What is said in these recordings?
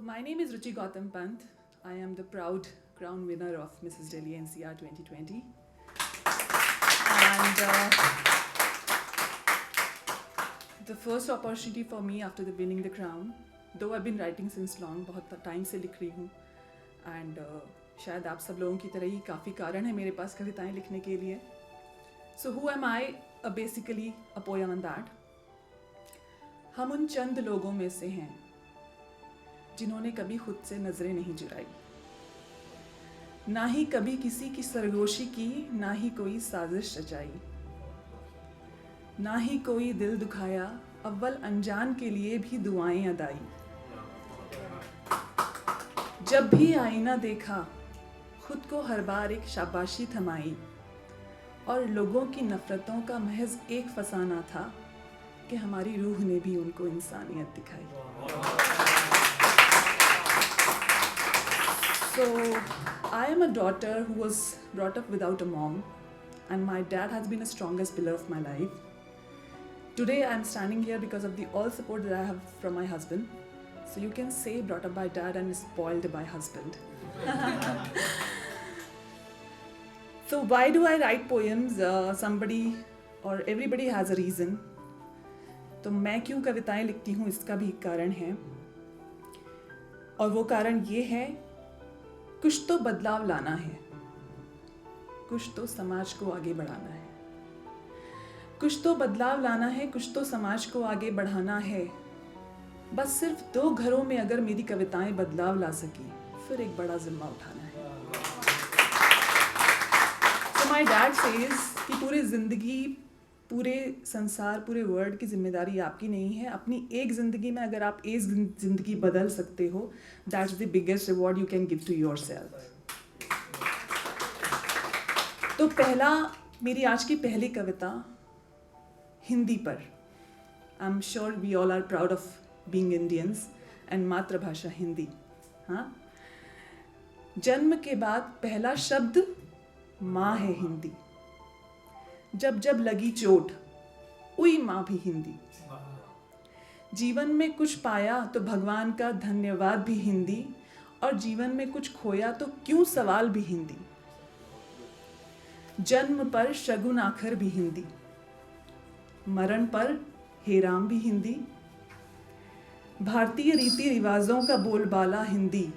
my name is Ruchi Gautam Pant. I am the proud crown winner of Mrs. Delhi NCR 2020. And the first opportunity for me after the winning the crown, though I've been writing since long, बहुत time से लिख रही हूँ, and शायद आप सब लोगों की तरह ही काफ़ी कारण है मेरे पास कविताएं लिखने के लिए. So who am I? Basically a poem on that. हम उन चंद लोगों में से हैं जिन्होंने कभी खुद से नजरें नहीं चुराई, ना ही कभी किसी की सरगोशी की, ना ही कोई साजिश रचाई, ना ही कोई दिल दुखाया, अव्वल अनजान के लिए भी दुआएं अदाई. जब भी आईना देखा खुद को हर बार एक शाबाशी थमाई, और लोगों की नफरतों का महज एक फसाना था कि हमारी रूह ने भी उनको इंसानियत दिखाई. So, I am a daughter who was brought up without a mom, and my dad has been the strongest pillar of my life. Today I am standing here because of the all support that I have from my husband. So you can say brought up by dad and spoiled by husband. So why do I write poems? Somebody or everybody has a reason. तो मैं क्यों कविताएं लिखती हूँ इसका भी एक कारण है, और वो कारण ये है, कुछ तो बदलाव लाना है, कुछ तो समाज को आगे बढ़ाना है, कुछ तो बदलाव लाना है, कुछ तो समाज को आगे बढ़ाना है. बस सिर्फ 2 घरों में अगर मेरी कविताएं बदलाव ला सकी, फिर एक बड़ा जिम्मा उठाना है. So my dad says कि पूरी जिंदगी, पूरे संसार, पूरे वर्ल्ड की जिम्मेदारी आपकी नहीं है. अपनी एक ज़िंदगी में अगर आप एक ज़िंदगी बदल सकते हो, that's the biggest reward you can give to yourself. तो मेरी आज की पहली कविता हिंदी पर. I am sure we all are proud of being Indians and मातृभाषा हिंदी. हाँ, जन्म के बाद पहला शब्द माँ है हिंदी. जब जब लगी चोट, उई माँ भी हिंदी. जीवन में कुछ पाया तो भगवान का धन्यवाद भी हिंदी, और जीवन में कुछ खोया तो क्यों सवाल भी हिंदी. जन्म पर शगुन आखर भी हिंदी, मरण पर हे राम भी हिंदी. भारतीय रीति रिवाजों का बोलबाला हिंदी,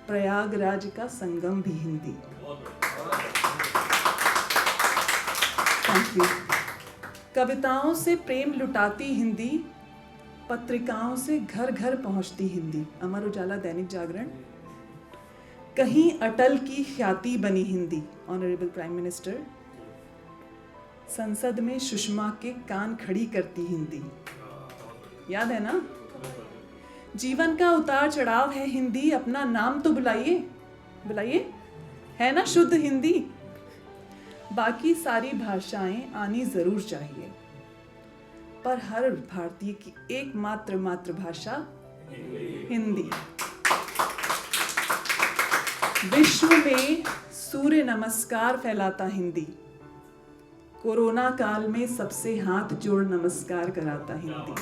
प्रयागराज का संगम भी हिंदी. Thank you. कविताओं से प्रेम लुटाती हिंदी, पत्रिकाओं से घर घर पहुंचती हिंदी. अमर उजाला, दैनिक जागरण. कहीं अटल की ख्याति बनी हिंदी, ऑनरेबल प्राइम मिनिस्टर. संसद में सुषमा के कान खड़ी करती हिंदी. याद है ना? जीवन का उतार चढ़ाव है हिंदी, अपना नाम तो बुलाइए, बुलाइए. है ना शुद्ध हिंदी? बाकी सारी भाषाएं आनी जरूर चाहिए, पर हर भारतीय की एकमात्र मातृभाषा हिंदी. विश्व में सूर्य नमस्कार फैलाता हिंदी, कोरोना काल में सबसे हाथ जोड़ नमस्कार कराता हिंदी.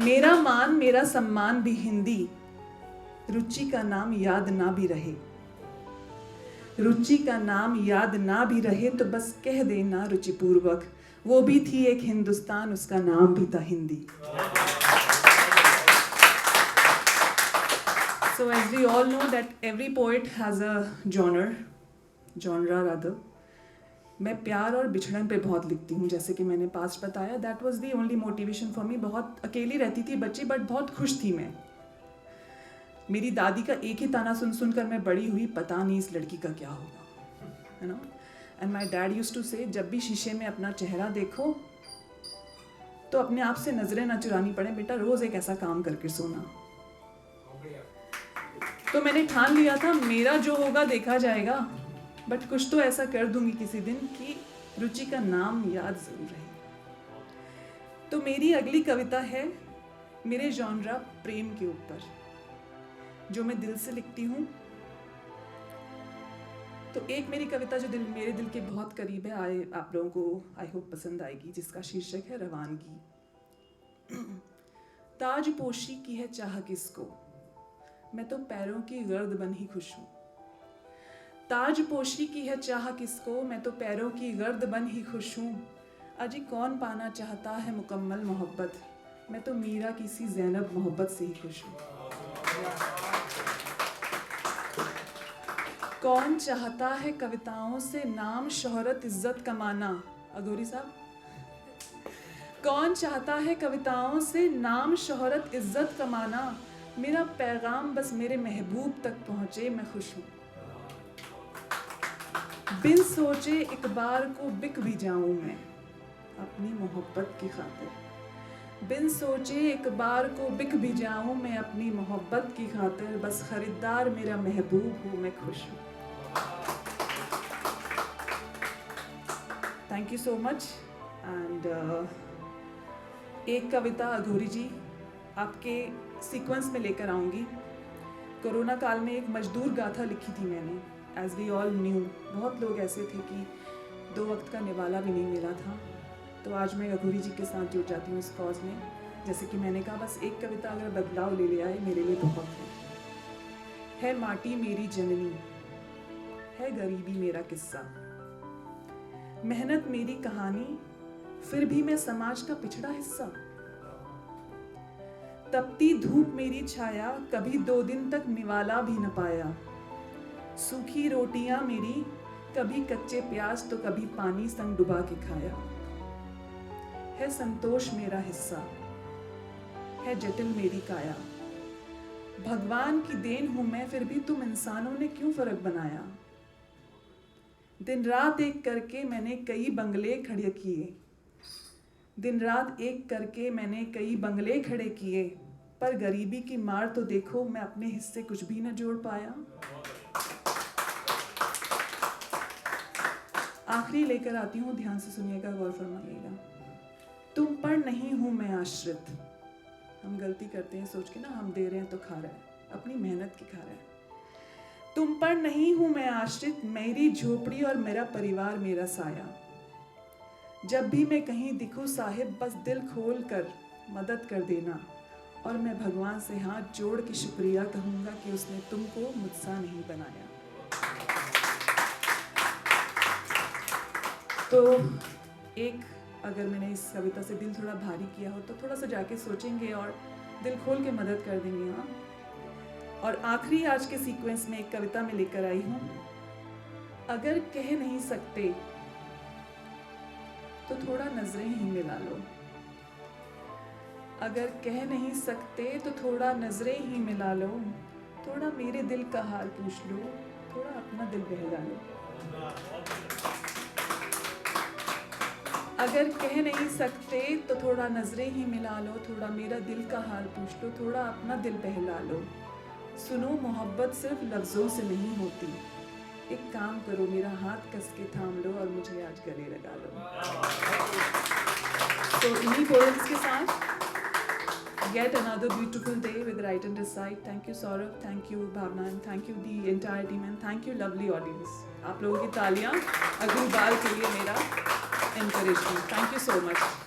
मेरा मान मेरा सम्मान भी हिंदी, रुचि का नाम याद ना भी रहे. रुचि का नाम याद ना भी रहे तो बस कह देना रुचिपूर्वक, वो भी थी एक हिंदुस्तान, उसका नाम भी था Hindi. So as we all know that every poet has a genre rather. मैं प्यार और बिछड़न पे बहुत लिखती हूँ, जैसे कि मैंने पास्ट बताया. That was the only motivation for me. बहुत अकेली रहती थी बच्ची, बट बहुत खुश थी मैं. मेरी दादी का एक ही ताना सुन सुन कर मैं बड़ी हुई, पता नहीं इस लड़की का क्या होगा, है ना. And my dad used to say, जब भी शीशे में अपना चेहरा देखो तो अपने आप से नजरें ना चुरानी पड़े बेटा, रोज एक ऐसा काम करके सोना. तो मैंने ठान लिया था मेरा जो होगा देखा जाएगा, बट कुछ तो ऐसा कर दूंगी किसी दिन कि रुचि का नाम याद जरूर रहे. तो मेरी अगली कविता है मेरे जॉनरा प्रेम के ऊपर, जो मैं दिल से लिखती हूँ. तो एक मेरी कविता जो मेरे दिल के बहुत करीब है, आप लोगों को आई होप पसंद आएगी, जिसका शीर्षक है रवानगी. ताजपोशी की है चाह किसको, मैं तो पैरों की गर्द बन ही खुश हूँ। ताजपोशी की है चाह किसको, मैं तो पैरों की गर्द बन ही खुश हूँ। अजी कौन पाना चाहता है मुकम्मल मोहब्बत, मैं तो मीरा की सी ज़ैनब मोहब्बत से ही खुश हूँ। कौन चाहता है कविताओं से नाम शोहरत इज्जत कमाना, अघोरी साहब। कौन चाहता है कविताओं से नाम शोहरत इज्जत कमाना, मेरा पैगाम बस मेरे महबूब तक पहुँचे मैं खुश हूँ। बिन सोचे एक बार को बिक भी जाऊं मैं अपनी मोहब्बत की खातिर, बिन सोचे एक बार को बिक भी जाऊं मैं अपनी मोहब्बत की खातिर, बस खरीदार मेरा महबूब हूँ मैं खुश हूँ। Thank you so much. And एक कविता अघोरी जी आपके सीक्वेंस में लेकर आऊँगी। कोरोना काल में एक मजदूर गाथा लिखी थी मैंने, एज वी ऑल न्यू। बहुत लोग ऐसे थे कि 2 वक्त का निवाला भी नहीं मिला था, तो आज मैं अघोरी जी के साथ जुड़ जाती हूँ इस कॉज में। जैसे कि मैंने कहा, बस एक कविता अगर बदलाव ले आए मेरे लिए बहुत है माटी मेरी जननी, है गरीबी मेरा किस्सा, मेहनत मेरी कहानी, फिर भी मैं समाज का पिछड़ा हिस्सा, तपती धूप मेरी छाया, कभी 2 दिन तक निवाला भी न पाया, सूखी रोटियां मेरी, कभी कच्चे प्याज तो कभी पानी संग डुबा के खाया, है संतोष मेरा हिस्सा, है जटिल मेरी काया, भगवान की देन हूं मैं, फिर भी तुम इंसानों ने क्यों फर्क बनाया, दिन रात एक करके मैंने कई बंगले खड़े किए, दिन रात एक करके मैंने कई बंगले खड़े किए, पर गरीबी की मार तो देखो मैं अपने हिस्से कुछ भी न जोड़ पाया। आखिरी लेकर आती हूँ, ध्यान से सुनिएगा, गौर फरमाइएगा। तुम पर नहीं हूँ मैं आश्रित, हम गलती करते हैं सोच के ना हम दे रहे हैं तो खा रहे हैं, अपनी मेहनत की खा रहे हैं। तुम पर नहीं हूँ मैं आश्रित, मेरी झोपड़ी और मेरा परिवार मेरा साया, जब भी मैं कहीं दिखूं साहिब बस दिल खोल कर मदद कर देना, और मैं भगवान से हाथ जोड़ के शुक्रिया कहूँगा कि उसने तुमको मुझसा नहीं बनाया। तो एक अगर मैंने इस कविता से दिल थोड़ा भारी किया हो तो थोड़ा सा जाके सोचेंगे और दिल खोल के मदद कर देंगे। हाँ, और आखिरी आज के सीक्वेंस में एक कविता में लेकर आई हूँ, अगर कह नहीं सकते तो थोड़ा नजरें ही मिला लो, अगर कह नहीं सकते तो थोड़ा नजरें ही मिला लो, थोड़ा मेरे दिल का हाल पूछ लो, थोड़ा अपना दिल बहला लो। अगर कह नहीं सकते तो थोड़ा नजरें ही मिला लो, थोड़ा मेरा दिल का हाल पूछ लो, थोड़ा अपना दिल बहला लो। सुनो मोहब्बत सिर्फ लफ्जों से नहीं होती, एक काम करो मेरा हाथ कस के थाम लो और मुझे आज गले लगा लो। तो इन्हीं पोएम्स के साथ yet another beautiful day with Write and Recite. Thank you Saurabh, thank you Bhavna, and thank you the entire team, and thank you lovely audience. आप लोगों की तालियां अगली बार के लिए मेरा encouragement. Thank you so much.